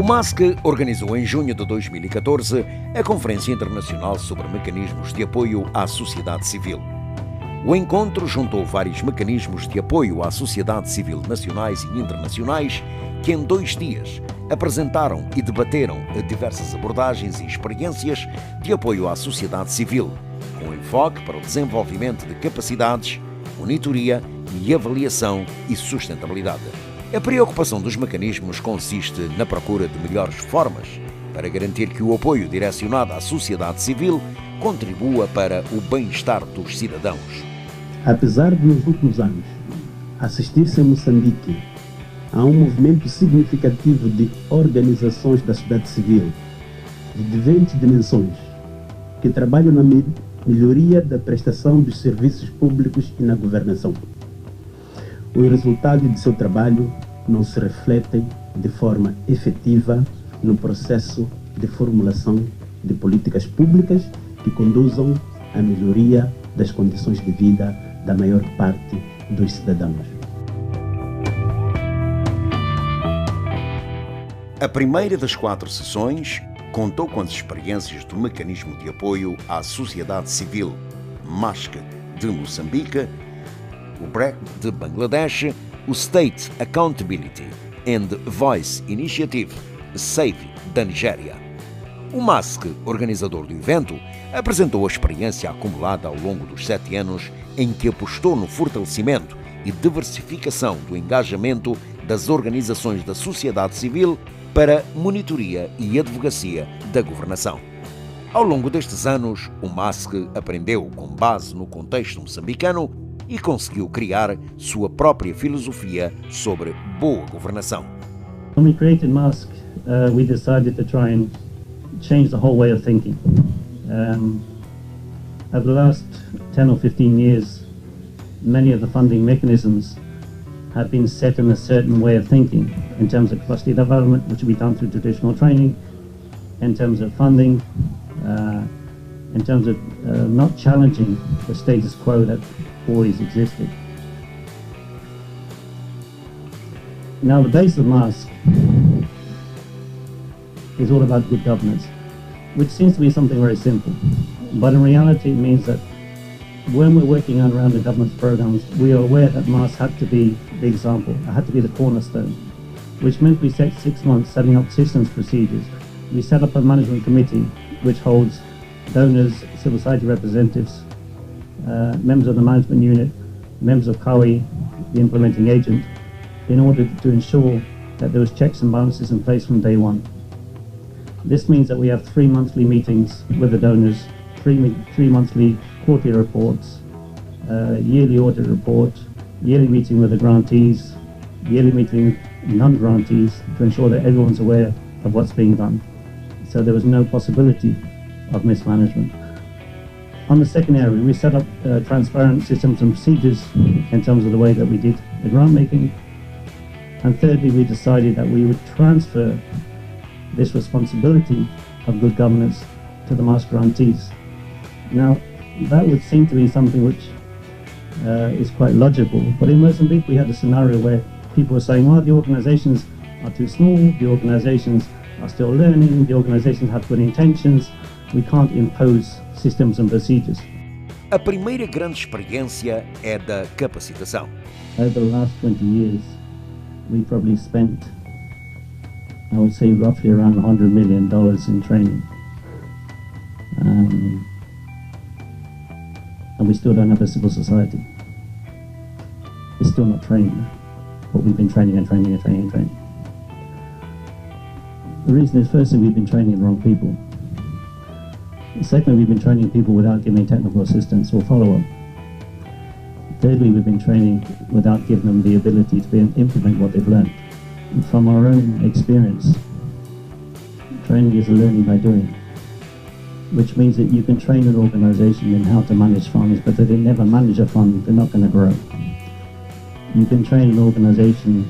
MASC organizou em junho de 2014 a Conferência Internacional sobre Mecanismos de Apoio à Sociedade Civil. O encontro juntou vários mecanismos de apoio à sociedade civil nacionais e internacionais que em 2 dias apresentaram e debateram diversas abordagens e experiências de apoio à sociedade civil, com enfoque para o desenvolvimento de capacidades, monitoria e avaliação e sustentabilidade. A preocupação dos mecanismos consiste na procura de melhores formas para garantir que o apoio direcionado à sociedade civil contribua para o bem-estar dos cidadãos. Apesar de, nos últimos anos, assistir-se em Moçambique a um movimento significativo de organizações da sociedade civil de diferentes dimensões que trabalham na melhoria da prestação dos serviços públicos e na governação, os resultados de seu trabalho não se refletem de forma efetiva no processo de formulação de políticas públicas que conduzam à melhoria das condições de vida da maior parte dos cidadãos. A primeira das 4 sessões contou com as experiências do Mecanismo de Apoio à Sociedade Civil, MASC, de Moçambique, o BREC de Bangladesh, o State Accountability and Voice Initiative, SAVE, da Nigéria. O MASC, organizador do evento, apresentou a experiência acumulada ao longo dos 7 anos em que apostou no fortalecimento e diversificação do engajamento das organizações da sociedade civil para monitoria e advocacia da governação. Ao longo destes anos, o MASC aprendeu, com base no contexto moçambicano, e conseguiu criar sua própria filosofia sobre boa governação. When we created MASC, we decided to try and change the whole way of thinking. Over the last 10 or 15 years, many of the funding mechanisms have been set in a certain way of thinking in terms of capacity development, which will be done through traditional training, in terms of funding, in terms of not challenging the status quo that always existed. Now the base of MASC is all about good governance, which seems to be something very simple, but in reality it means that when we're working on around the government's programs, we are aware that MASC had to be the example, it had to be the cornerstone, which meant we set 6 months setting up systems procedures. We set up a management committee which holds donors, civil society representatives, members of the management unit, members of COWI, the implementing agent, in order to ensure that there was checks and balances in place from day one. This means that we have 3 monthly meetings with the donors, 3 monthly quarterly reports, yearly audit report, yearly meeting with the grantees, yearly meeting with non-grantees to ensure that everyone's aware of what's being done. So there was no possibility of mismanagement. On the second area, we set up transparent systems and procedures in terms of the way that we did the grant making. And thirdly, we decided that we would transfer this responsibility of good governance to the MASC grantees. Now, that would seem to be something which is quite logical, but in Mozambique we had a scenario where people were saying, well, the organizations are too small, the organizations are still learning, the organizations have good intentions, we can't impose systems and procedures. A primeira grande experiência é da capacitação. Over the last 20 years, we probably spent, I would say, roughly around $100 million in training. And we still don't have a civil society. It's still not trained, but we've been training and training and training and training. The reason is, firstly, we've been training the wrong people. Secondly, we've been training people without giving technical assistance or follow-up. Thirdly, we've been training without giving them the ability to be able to implement what they've learned. And from our own experience, training is a learning by doing, which means that you can train an organization in how to manage funds, but if they never manage a fund, they're not going to grow. You can train an organization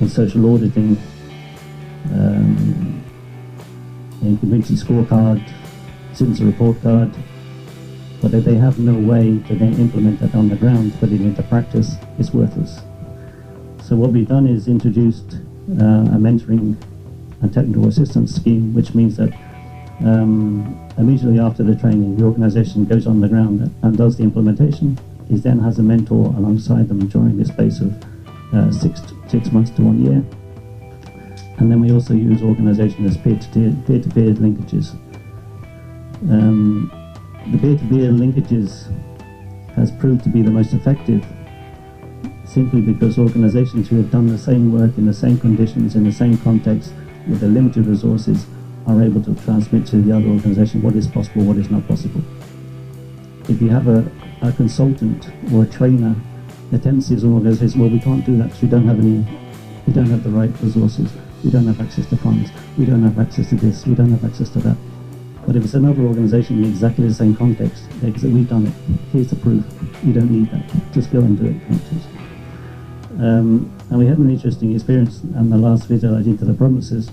in social auditing, in community scorecard, citizen report card, but if they have no way to then implement that on the ground, put it into practice, it's worthless. So what we've done is introduced a mentoring a technical assistance scheme, which means that immediately after the training, the organization goes on the ground and does the implementation. He then has a mentor alongside them during the space of 6 months to 1 year. And then we also use organization as peer-to-peer linkages. The peer-to-peer linkages has proved to be the most effective simply because organizations who have done the same work in the same conditions, in the same context, with the limited resources, are able to transmit to the other organization what is possible, what is not possible. If you have a consultant or a trainer, the tendency is an organization says, well, we can't do that because we don't have the right resources, we don't have access to funds, we don't have access to this, we don't have access to that. But if it's another organization in exactly the same context, they say, we've done it, here's the proof, you don't need that, just go and do it. And we had an interesting experience in the last visit I did to the provinces.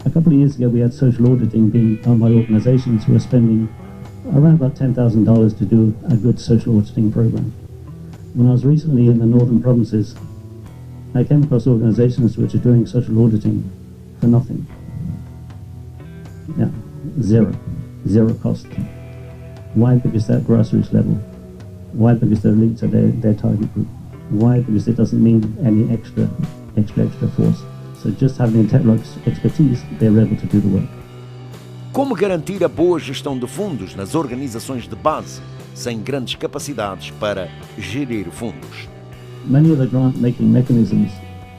A couple of years ago we had social auditing being done by organizations who were spending around about $10,000 to do a good social auditing program. When I was recently in the northern provinces, I came across organizations which are doing social auditing for nothing. Yeah, zero cost. Why? Because they're at grassroots level. Why? Because they're linked to their target group. Why? Because it doesn't mean any extra force. So just having technical expertise, they're able to do the work. Como garantir a boa gestão de fundos nas organizações de base, sem grandes capacidades para gerir fundos? Many of the grant-making mechanisms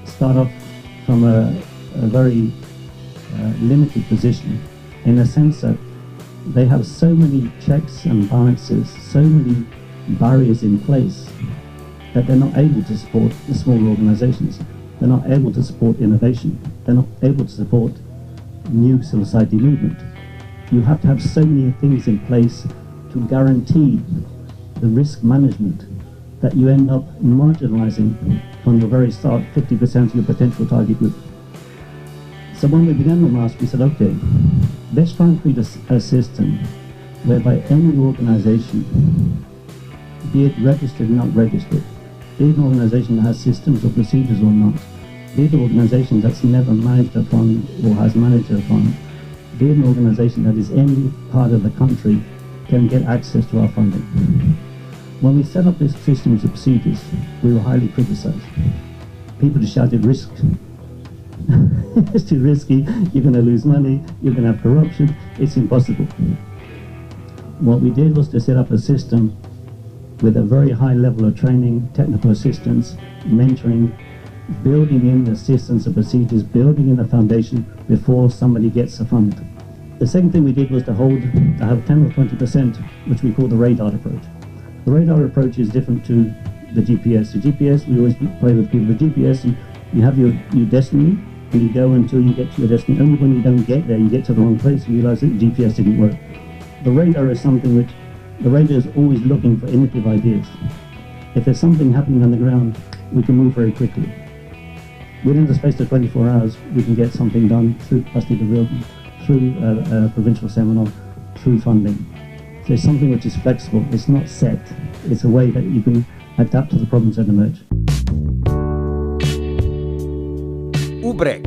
start off from a very limited position, in the sense that they have so many checks and balances, so many barriers in place, that they're not able to support the smaller organizations. They're not able to support innovation. They're not able to support new civil society movement. You have to have so many things in place to guarantee the risk management that you end up marginalizing from the very start 50% of your potential target group. So when we began the MASP, we said, okay, let's try and create a system whereby any organization, be it registered or not registered, be it an organization that has systems or procedures or not, be it an organization that's never managed a fund or has managed a fund, be it an organization that is any part of the country, can get access to our funding. When we set up this systems of procedures, we were highly criticized. People just shouted, risk. It's too risky, you're going to lose money, you're going to have corruption, it's impossible. What we did was to set up a system with a very high level of training, technical assistance, mentoring, building in the systems and procedures, building in the foundation before somebody gets a fund. The second thing we did was to have 10 or 20%, which we call the radar approach. The radar approach is different to the GPS. The GPS, we always play with people. The GPS, you have your destiny, and you go until you get to your destiny. Only when you don't get there, you get to the wrong place, you realize that the GPS didn't work. The radar is something which, the radar is always looking for innovative ideas. If there's something happening on the ground, we can move very quickly. Within the space of 24 hours, we can get something done through capacity building, through a provincial seminar, through funding. So it's something which is flexible, it's not set, it's a way that you can adapt to the problems that emerge. O BREC,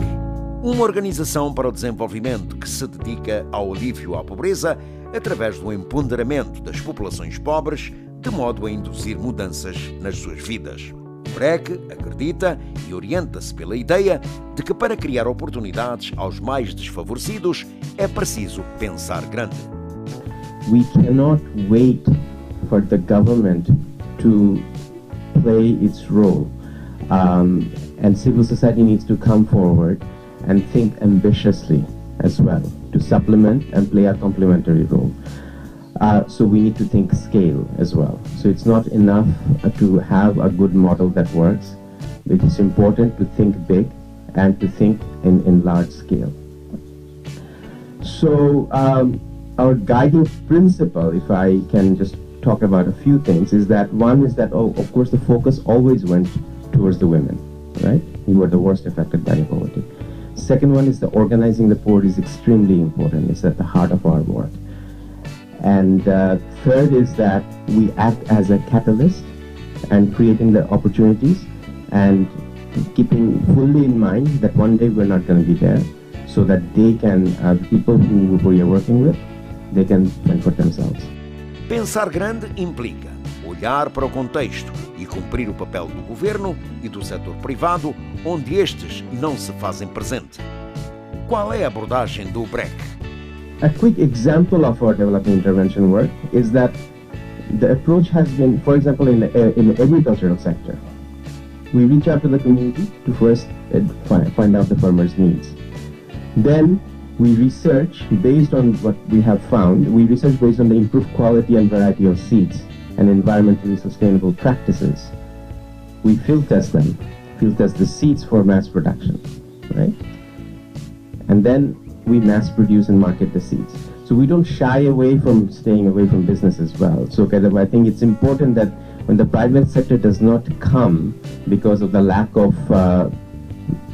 uma organização para o desenvolvimento que se dedica ao alívio à pobreza através do empoderamento das populações pobres, de modo a induzir mudanças nas suas vidas. O BREC acredita e orienta-se pela ideia de que para criar oportunidades aos mais desfavorecidos é preciso pensar grande. We cannot wait for the government to play its role, and civil society needs to come forward and think ambitiously as well to supplement and play a complementary role. So we need to think scale as well. So it's not enough to have a good model that works. It is important to think big and to think in large scale. So our guiding principle, if I can just talk about a few things, is that one is that, of course, the focus always went towards the women, right? Who were the worst affected by poverty. Second one is the organizing the poor is extremely important. It's at the heart of our work. And third is that we act as a catalyst and creating the opportunities and keeping fully in mind that one day we're not going to be there. so that they can, the people who we are working with, they can fend for themselves. Pensar grande implica olhar para o contexto e cumprir o papel do governo e do setor privado, onde estes não se fazem presente. Qual é a abordagem do BREC? A quick example of our development intervention work is that the approach has been, for example, in the agricultural sector. We reach out to the community to first find out the farmers' needs. Then we research based on what we have found. We research based on the improved quality and variety of seeds and environmentally sustainable practices. We field test them, field test the seeds for mass production, right? And then we mass produce and market the seeds. So we don't shy away from staying away from business as well. So I think it's important that when the private sector does not come because of the lack of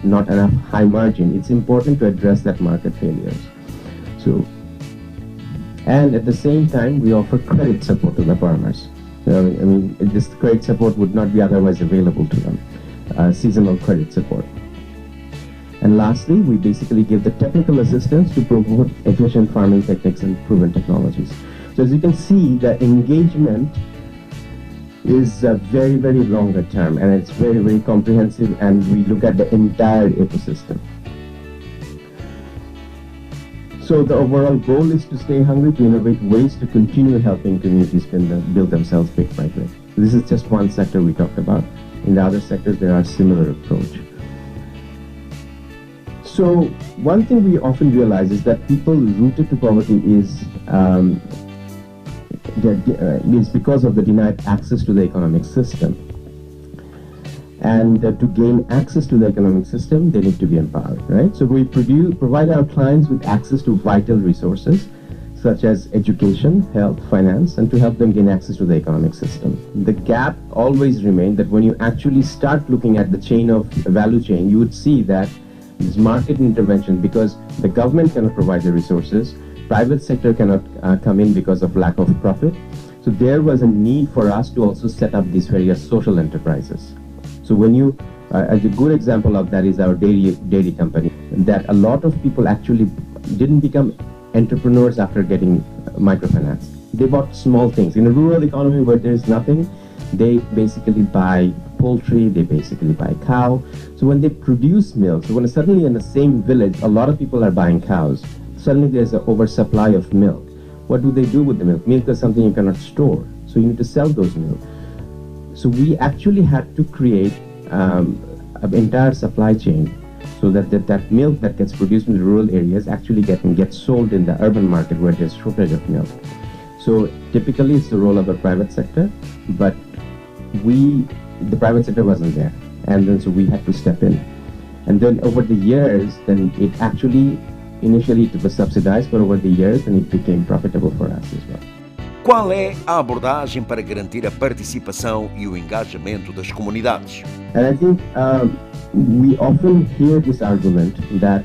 not enough high margin, it's important to address that market failures. So, and at the same time, we offer credit support to the farmers. I mean, this credit support would not be otherwise available to them, seasonal credit support. And lastly, we basically give the technical assistance to promote efficient farming techniques and proven technologies. So as you can see, the engagement is very, very longer term, and it's very, very comprehensive, and we look at the entire ecosystem. So the overall goal is to stay hungry, to innovate ways to continue helping communities build themselves bit by bit. This is just one sector we talked about. In the other sectors, there are similar approach. So one thing we often realize is that people rooted to poverty is because of the denied access to the economic system. And to gain access to the economic system, they need to be empowered, right? So we provide our clients with access to vital resources, such as education, health, finance, and to help them gain access to the economic system. The gap always remains that when you actually start looking at the value chain, you would see that this market intervention, because the government cannot provide the resources, private sector cannot come in because of lack of profit. So there was a need for us to also set up these various social enterprises. So when you, as a good example of that is our dairy company, that a lot of people actually didn't become entrepreneurs after getting microfinance. They bought small things. In a rural economy where there's nothing, they basically buy poultry, they basically buy cow. So when they produce milk, so when suddenly in the same village, a lot of people are buying cows, suddenly there's an oversupply of milk. What do they do with the milk? Milk is something you cannot store, so you need to sell those milk. So we actually had to create an entire supply chain so that milk that gets produced in the rural areas actually gets sold in the urban market where there's shortage of milk. So typically it's the role of the private sector, but the private sector wasn't there, and then so we had to step in. And then over the years, then it actually, initially it was subsidized, but over the years then it became profitable for us as well. Qual é a abordagem para garantir a participação e o engajamento das comunidades? And I think we often hear this argument that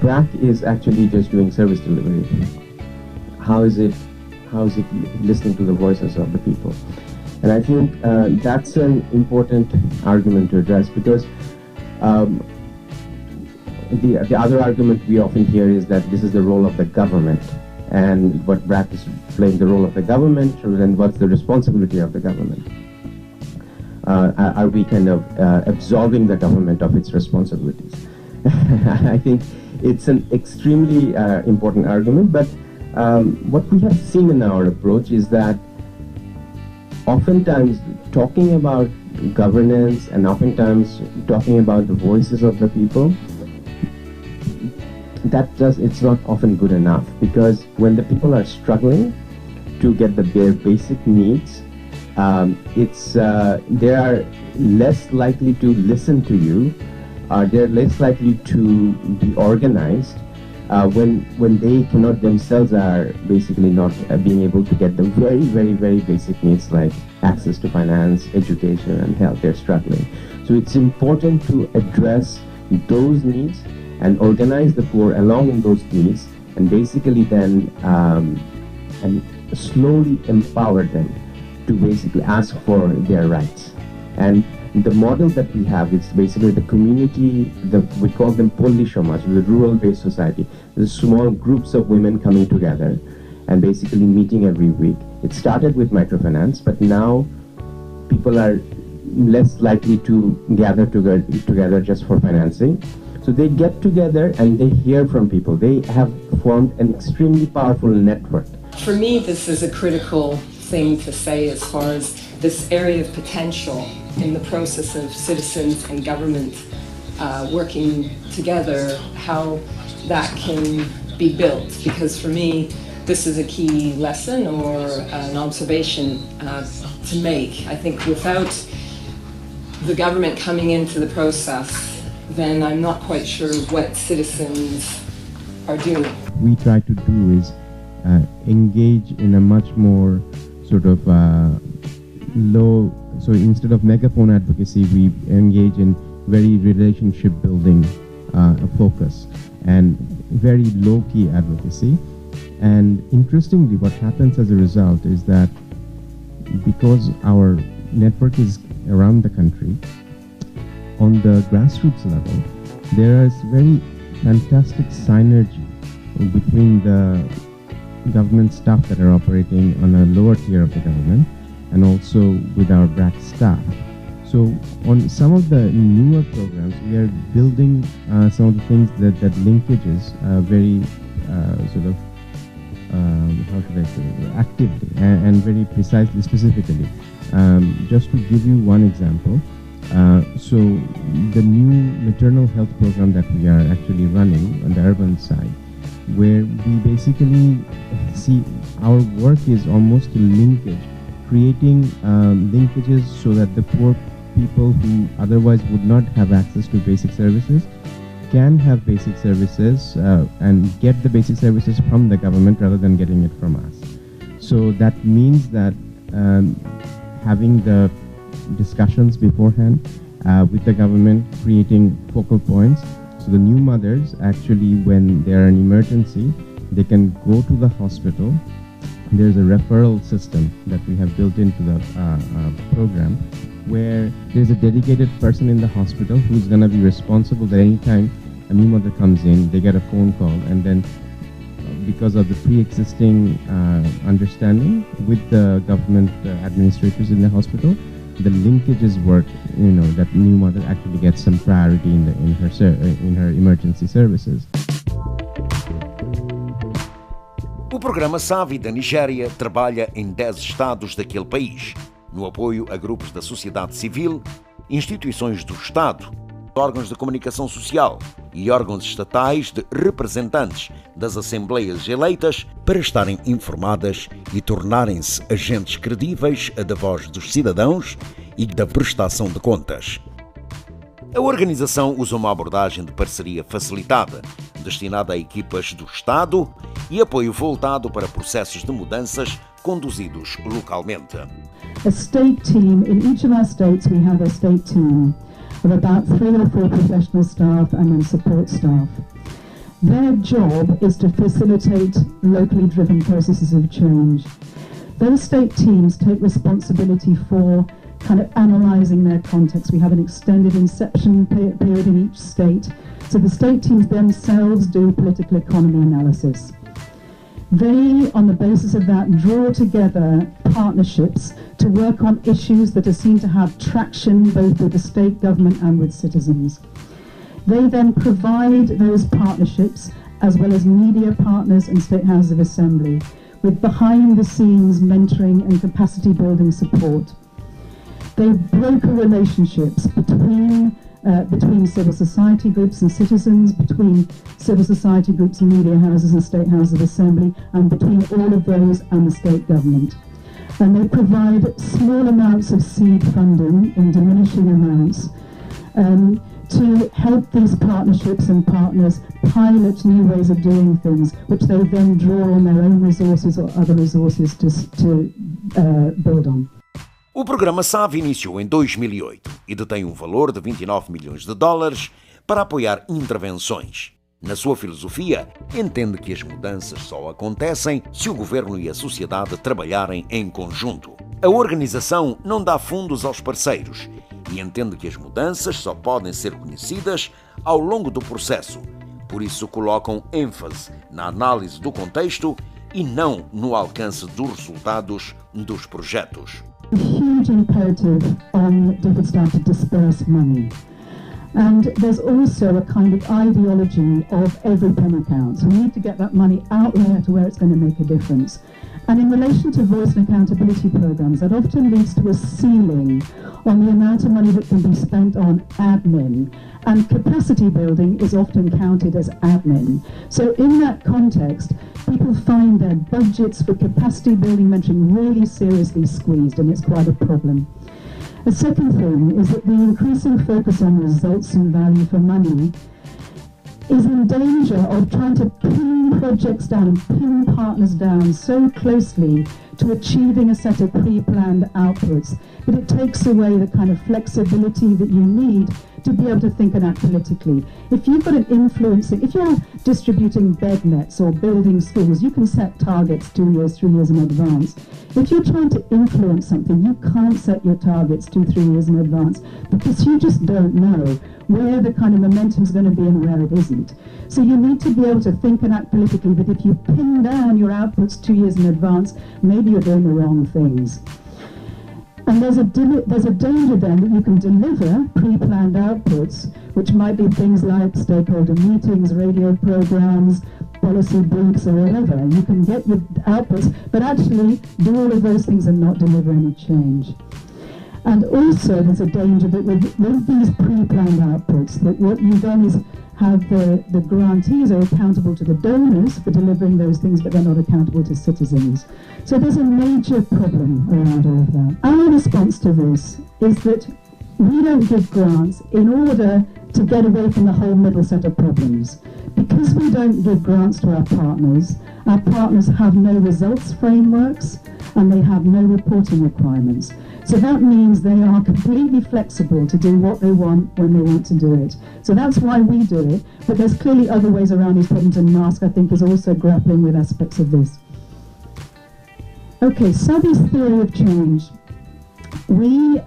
BRAC is actually just doing service delivery. How is it listening to the voices of the people? And I think that's an important argument to address, because the other argument we often hear is that this is the role of the government, and what BRAC is playing the role of the government, and what's the responsibility of the government? Are we kind of absolving the government of its responsibilities? I think it's an extremely important argument, but what we have seen in our approach is that oftentimes talking about governance and oftentimes talking about the voices of the people, it's not often good enough, because when the people are struggling to get their basic needs, they are less likely to listen to you, they're less likely to be organized when they cannot themselves are basically not being able to get the very, very, very basic needs like access to finance, education, and health. They're struggling. So it's important to address those needs and organize the poor along in those needs, and basically then and slowly empower them to basically ask for their rights, and The model that we have is basically the community, we call them Polli Samaj, the rural-based society. There's small groups of women coming together and basically meeting every week. It started with microfinance, but now people are less likely to gather together just for financing. So they get together and they hear from people. They have formed an extremely powerful network. For me, this is a critical thing to say as far as this area of potential in the process of citizens and government working together, how that can be built. Because for me, this is a key lesson or an observation to make. I think without the government coming into the process, then I'm not quite sure what citizens are doing. We try to do is engage in a much more sort of low, so instead of megaphone advocacy, we engage in very relationship building focus and very low-key advocacy. And interestingly, what happens as a result is that because our network is around the country, on the grassroots level, there is very fantastic synergy between the government staff that are operating on a lower tier of the government and also with our BRAC staff. So on some of the newer programs, we are building some of the things that linkages very sort of how should I say, actively and very precisely, specifically. Just to give you one example, so the new maternal health program that we are actually running on the urban side, where we basically see our work is almost a linkage, creating linkages so that the poor people who otherwise would not have access to basic services can have basic services and get the basic services from the government rather than getting it from us. So that means that having the discussions beforehand with the government, creating focal points. So the new mothers actually, when there are an emergency, they can go to the hospital. There's a referral system that we have built into the program, where there's a dedicated person in the hospital who's going to be responsible that anytime a new mother comes in, they get a phone call, and then because of the pre-existing understanding with the government administrators in the hospital, the linkages work, that new mother actually gets some priority in her emergency services. O programa SAVI da Nigéria trabalha em 10 estados daquele país, no apoio a grupos da sociedade civil, instituições do Estado, órgãos de comunicação social e órgãos estatais de representantes das assembleias eleitas para estarem informadas e tornarem-se agentes credíveis da voz dos cidadãos e da prestação de contas. A organização usa uma abordagem de parceria facilitada, destinada a equipas do Estado e apoio voltado para processos de mudanças conduzidos localmente. A state team, in each of our states we have a state team of about 3 or 4 professional staff and then support staff. Their job is to facilitate locally driven processes of change. Those state teams take responsibility for kind of analysing their context. We have an extended inception period in each state. So the state teams themselves do political economy analysis. They, on the basis of that, draw together partnerships to work on issues that are seen to have traction both with the state government and with citizens. They then provide those partnerships, as well as media partners and state houses of assembly, with behind-the-scenes mentoring and capacity-building support. They broker relationships between civil society groups and citizens, between civil society groups and media houses and state houses of assembly, and between all of those and the state government. And they provide small amounts of seed funding in diminishing amounts to help these partnerships and partners pilot new ways of doing things, which they then draw on their own resources or other resources to build on. O programa SAVI iniciou em 2008 e detém um valor de $29 milhões para apoiar intervenções. Na sua filosofia, entende que as mudanças só acontecem se o governo e a sociedade trabalharem em conjunto. A organização não dá fundos aos parceiros e entende que as mudanças só podem ser conhecidas ao longo do processo. Por isso colocam ênfase na análise do contexto e não no alcance dos resultados dos projetos. A huge imperative on different staff to disperse money. And there's also a kind of ideology of every penny counts. We need to get that money out there to where it's going to make a difference. And in relation to voice and accountability programs, that often leads to a ceiling on the amount of money that can be spent on admin. And capacity building is often counted as admin. So in that context, people find their budgets for capacity building mentoring really seriously squeezed, and it's quite a problem. The second thing is that the increasing focus on results and value for money is in danger of trying to pin projects down and pin partners down so closely to achieving a set of pre-planned outputs that it takes away the kind of flexibility that you need to be able to think and act politically. If you've got an influencing, if you're distributing bed nets or building schools, you can set targets 2 years, 3 years in advance. If you're trying to influence something, you can't set your targets 2, 3 years in advance because you just don't know where the kind of momentum is going to be and where it isn't. So you need to be able to think and act politically, but if you pin down your outputs 2 years in advance, maybe you're doing the wrong things. And there's a danger then that you can deliver pre-planned outputs, which might be things like stakeholder meetings, radio programs, policy briefs or whatever. You can get your outputs, but actually do all of those things and not deliver any change. And also there's a danger that with these pre-planned outputs, that what you then is have the grantees are accountable to the donors for delivering those things, but they're not accountable to citizens. So there's a major problem around all of that. Our response to this is that we don't give grants in order to get away from the whole middle set of problems. Because we don't give grants to our partners have no results frameworks and they have no reporting requirements. So that means they are completely flexible to do what they want when they want to do it. So that's why we do it, but there's clearly other ways around these problems, and MASC, I think, is also grappling with aspects of this. Okay, Savi's theory of change. We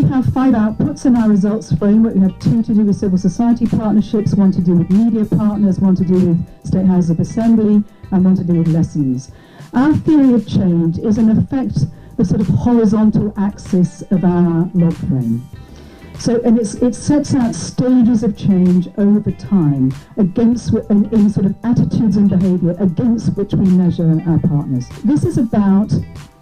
have 5 outputs in our results framework. We have 2 to do with civil society partnerships, 1 to do with media partners, 1 to do with State Houses of Assembly, and 1 to do with lessons. Our theory of change is, in effect, the sort of horizontal axis of our log frame. So, and it sets out stages of change over time against, in sort of attitudes and behaviour against which we measure our partners. This is about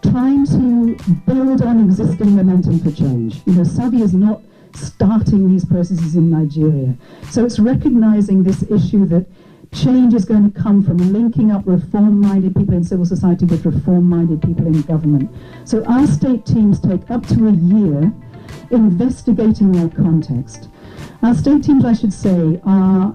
trying to build on existing momentum for change. You know, Savi is not starting these processes in Nigeria. So it's recognising this issue that change is going to come from linking up reform-minded people in civil society with reform-minded people in government. So our state teams take up to a year investigating their context. Our state teams, I should say, are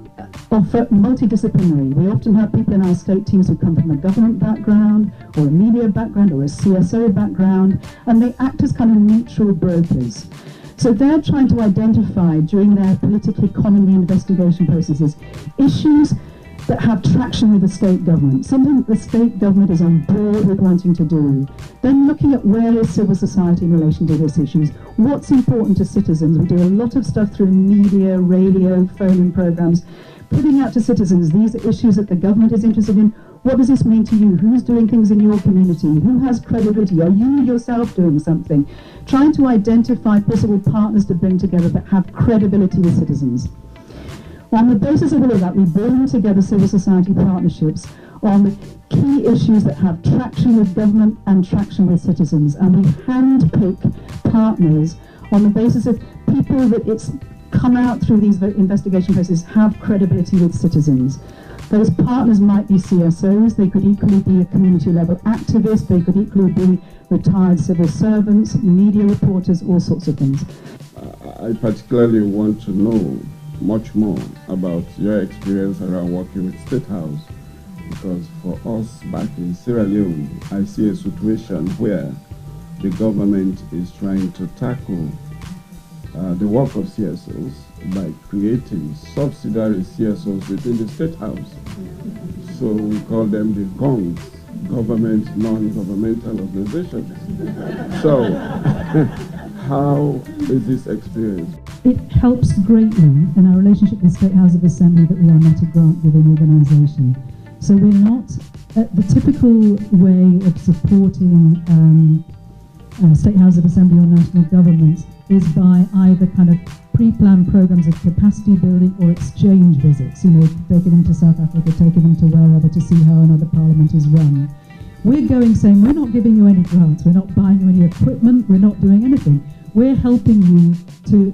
multidisciplinary. We often have people in our state teams who come from a government background or a media background or a CSO background, and they act as kind of neutral brokers. So they're trying to identify during their political economy investigation processes issues that have traction with the state government, something that the state government is on board with wanting to do. Then looking at where is civil society in relation to those issues, what's important to citizens. We do a lot of stuff through media, radio, phone-in programs, putting out to citizens these issues that the government is interested in. What does this mean to you? Who's doing things in your community? Who has credibility? Are you yourself doing something? Trying to identify possible partners to bring together that have credibility with citizens. On the basis of all of that, we bring together civil society partnerships on the key issues that have traction with government and traction with citizens. And we handpick partners on the basis of people that it's come out through these investigation processes have credibility with citizens. Those partners might be CSOs, they could equally be a community level activist, they could equally be retired civil servants, media reporters, all sorts of things. I particularly want to know much more about your experience around working with State House, because for us back in Sierra Leone, I see a situation where the government is trying to tackle the work of CSOs by creating subsidiary CSOs within the State House. So we call them the GONGs, Government Non-Governmental Organizations. So How is this experience? It helps greatly in our relationship with State House of Assembly that we are not a grant-giving organisation. So we're not, the typical way of supporting State House of Assembly or national governments is by either kind of pre-planned programs of capacity building or exchange visits, taking them to South Africa, taking them to wherever to see how another parliament is run. We're saying, we're not giving you any grants, we're not buying you any equipment, we're not doing anything. We're helping you to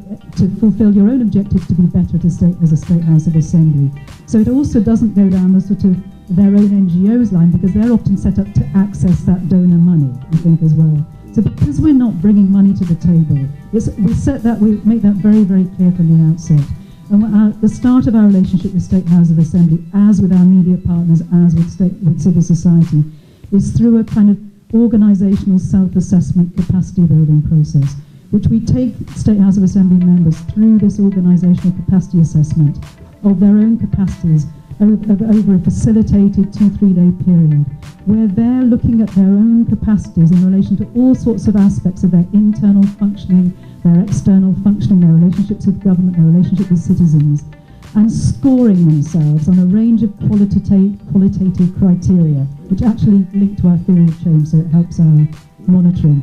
fulfill your own objectives to be better as a State House of Assembly. So it also doesn't go down the sort of their own NGOs line, because they're often set up to access that donor money, I think, as well. So because we're not bringing money to the table, we make that very, very clear from the outset. And the start of our relationship with State House of Assembly, as with our media partners, as with civil society, is through a kind of organisational self-assessment capacity building process, which we take State House of Assembly members through this organisational capacity assessment of their own capacities over a facilitated 2-3 day period, where they're looking at their own capacities in relation to all sorts of aspects of their internal functioning, their external functioning, their relationships with government, their relationship with citizens, and scoring themselves on a range of qualitative criteria, which actually link to our theory of change, so it helps our monitoring.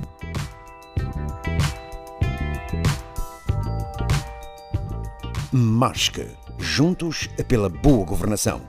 MASC, juntos pela boa governação.